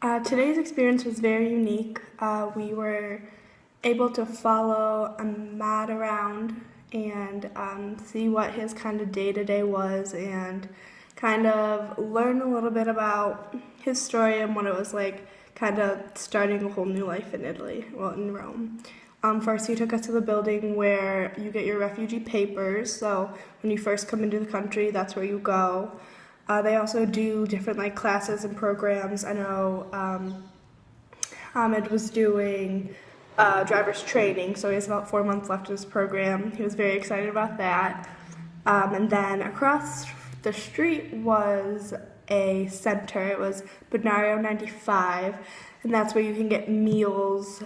Today's experience was very unique. We were able to follow Ahmad around and see what his kind of day-to-day was and kind of learn a little bit about his story and what it was like kind of starting a whole new life in Italy, well, in Rome. First, he took us to the building where you get your refugee papers. So when you first come into the country, that's where you go. They also do different classes and programs. I know Ahmed was doing driver's training, so he has about 4 months left of his program. He was very excited about that. And then across the street was a center. It was Binario 95, and that's where you can get meals,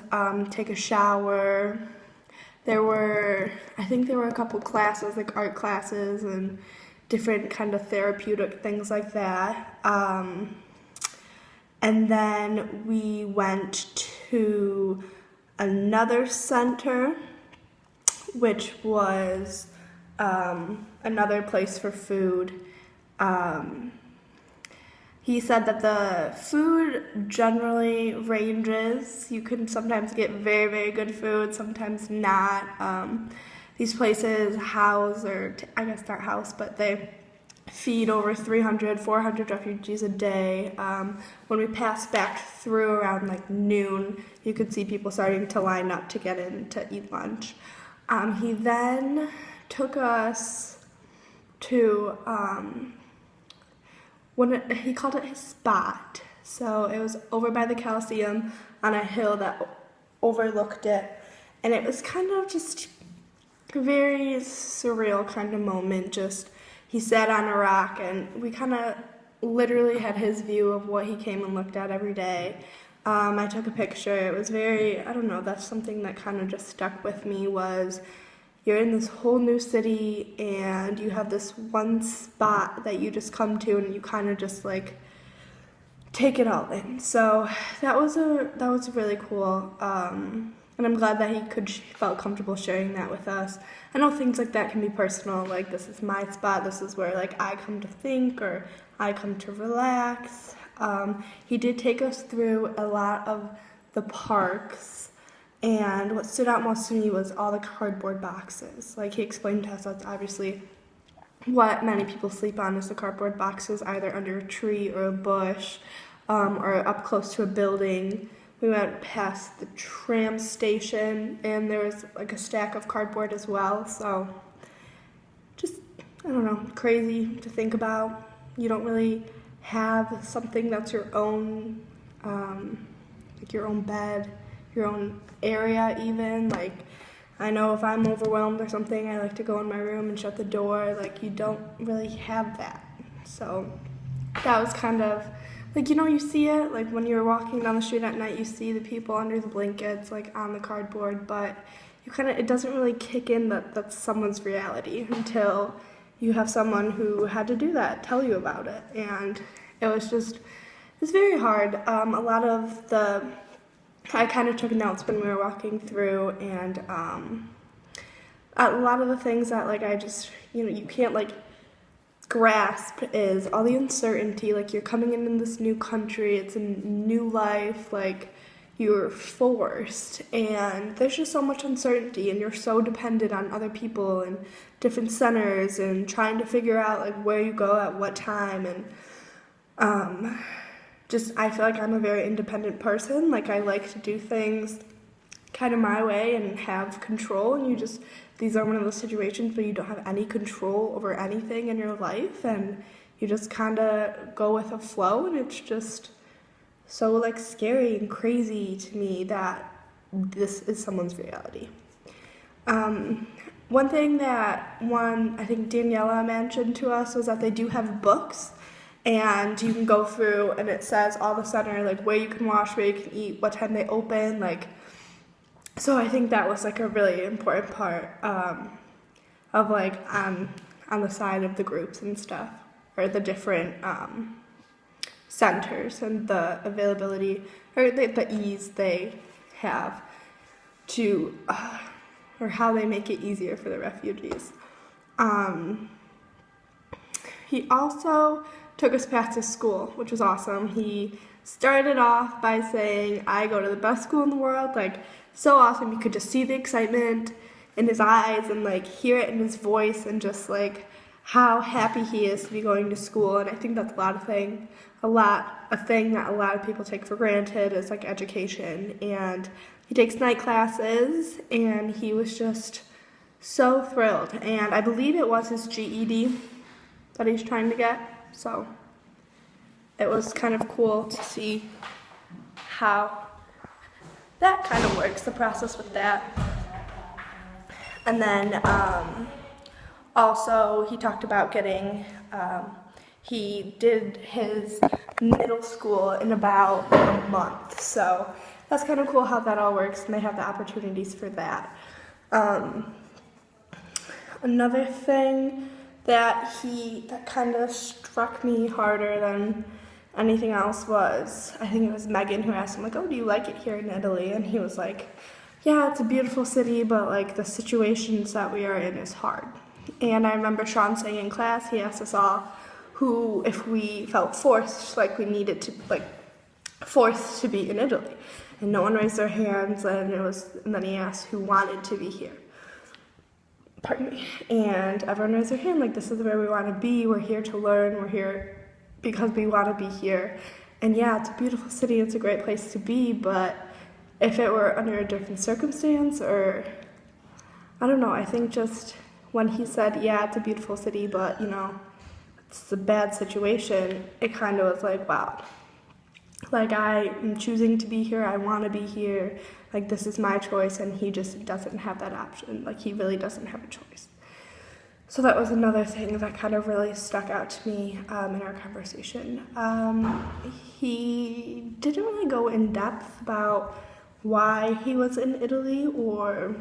take a shower. I think there were a couple classes, like art classes and different kind of therapeutic things like that. And then we went to another center, which was another place for food. He said that the food generally ranges. You can sometimes get very, very good food, sometimes not. These places house, or I guess not house, but they feed over 300, 400 refugees a day. When we passed back through around noon, you could see people starting to line up to get in to eat lunch. He then took us to he called it his spot. So it was over by the Colosseum on a hill that overlooked it, and it was kind of just a very surreal kind of moment. Just he sat on a rock, and we kind of literally had his view of what he came and looked at every day. I took a picture. It was very, I don't know, that's something that kind of just stuck with me, was you're in this whole new city and you have this one spot that you just come to and you kind of just take it all in. So that was really cool. And I'm glad that he felt comfortable sharing that with us. I know things like that can be personal, like this is my spot, this is where I come to think or I come to relax. He did take us through a lot of the parks, and what stood out most to me was all the cardboard boxes. He explained to us that's obviously what many people sleep on, is the cardboard boxes, either under a tree or a bush, or up close to a building. We went past the tram station, and there was a stack of cardboard as well. So just, I don't know, crazy to think about. You don't really have something that's your own, your own bed, your own area even. I know if I'm overwhelmed or something, I like to go in my room and shut the door. You don't really have that. So that was kind of, you see it, when you're walking down the street at night, you see the people under the blankets, on the cardboard, but it doesn't really kick in that that's someone's reality until you have someone who had to do that, tell you about it. And it's very hard. I kind of took notes when we were walking through, and a lot of the things that I just, you can't grasp is all the uncertainty. You're coming in this new country, it's a new life, you're forced, and there's just so much uncertainty, and you're so dependent on other people and different centers and trying to figure out where you go at what time. And I feel I'm a very independent person. I like to do things kind of my way and have control, and these are one of those situations where you don't have any control over anything in your life, and you just kind of go with a flow, and it's just so scary and crazy to me that this is someone's reality. One thing that I think Daniela mentioned to us was that they do have books, and you can go through and it says all the center, where you can wash, where you can eat, what time they open, so I think that was a really important part of on the side of the groups and stuff, or the different centers, and the availability or the ease they have to or how they make it easier for the refugees. He also took us past his school, which was awesome. He started off by saying, I go to the best school in the world. Like, so awesome. You could just see the excitement in his eyes and like hear it in his voice, and just like how happy he is to be going to school. And I think that's a thing that a lot of people take for granted is like education. And he takes night classes, and he was just so thrilled. And I believe it was his GED that he's trying to get. So it was kind of cool to see how that kind of works, the process with that. And then also he talked about getting, he did his middle school in about a month. So that's kind of cool how that all works, and they have the opportunities for that. Another thing that kind of struck me harder than anything else was, I think it was Megan who asked him, like, oh, do you like it here in Italy? And he was like, yeah, it's a beautiful city, but like the situations that we are in is hard. And I remember Sean saying in class, he asked us all if we felt forced, like we needed to, like, forced to be in Italy. And no one raised their hands, and then he asked who wanted to be here. Pardon me. And everyone raised their hand, like, this is where we want to be, we're here to learn, we're here because we want to be here. And yeah, it's a beautiful city, it's a great place to be, but if it were under a different circumstance, or, I don't know, I think just when he said, yeah, it's a beautiful city, but, you know, it's a bad situation, it kind of was like, wow. Like, I am choosing to be here, I want to be here, like, this is my choice, and he just doesn't have that option. Like, he really doesn't have a choice. So that was another thing that kind of really stuck out to me in our conversation. He didn't really go in depth about why he was in Italy or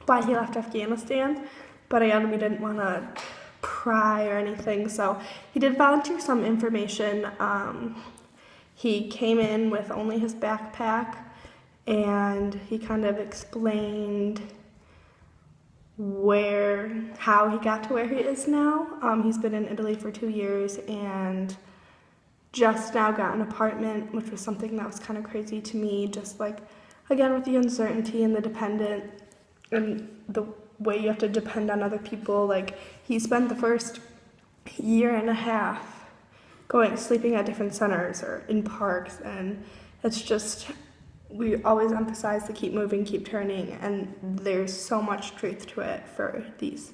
why he left Afghanistan, but again, we didn't want to pry or anything, so he did volunteer some information. He came in with only his backpack, and he kind of explained how he got to where he is now. He's been in Italy for 2 years and just now got an apartment, which was something that was kind of crazy to me, just like, again, with the uncertainty and the dependent and the way you have to depend on other people. Like, he spent the first year and a half sleeping at different centers or in parks, and it's just, we always emphasize to keep moving, keep turning, and there's so much truth to it for these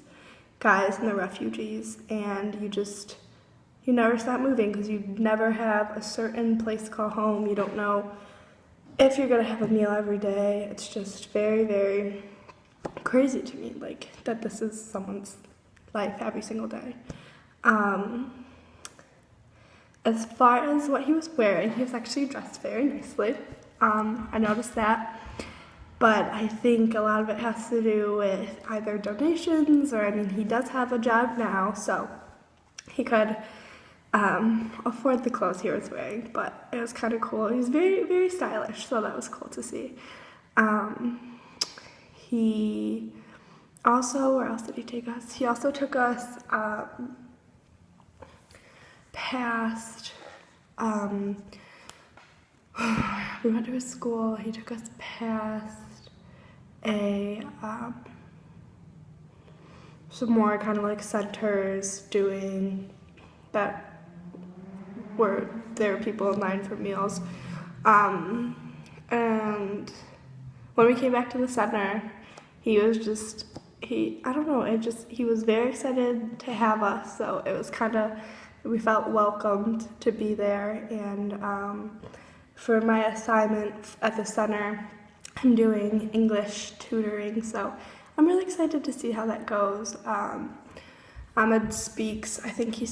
guys and the refugees, and you never stop moving because you never have a certain place to call home. You don't know if you're going to have a meal every day. It's just very, very crazy to me, like, that this is someone's life every single day. As far as what he was wearing, he was actually dressed very nicely. I noticed that, but I think a lot of it has to do with either donations or, I mean, he does have a job now, so he could afford the clothes he was wearing, but it was kind of cool. He was very, very stylish, so that was cool to see. He also, where else did he take us? He also took us past, we went to his school. He took us past some more kind of like centers doing that where there were people in line for meals. And when we came back to the center, he was just, he was very excited to have us, so it was kind of, we felt welcomed to be there. And for my assignment at the center, I'm doing English tutoring, so I'm really excited to see how that goes. Ahmed speaks, I think he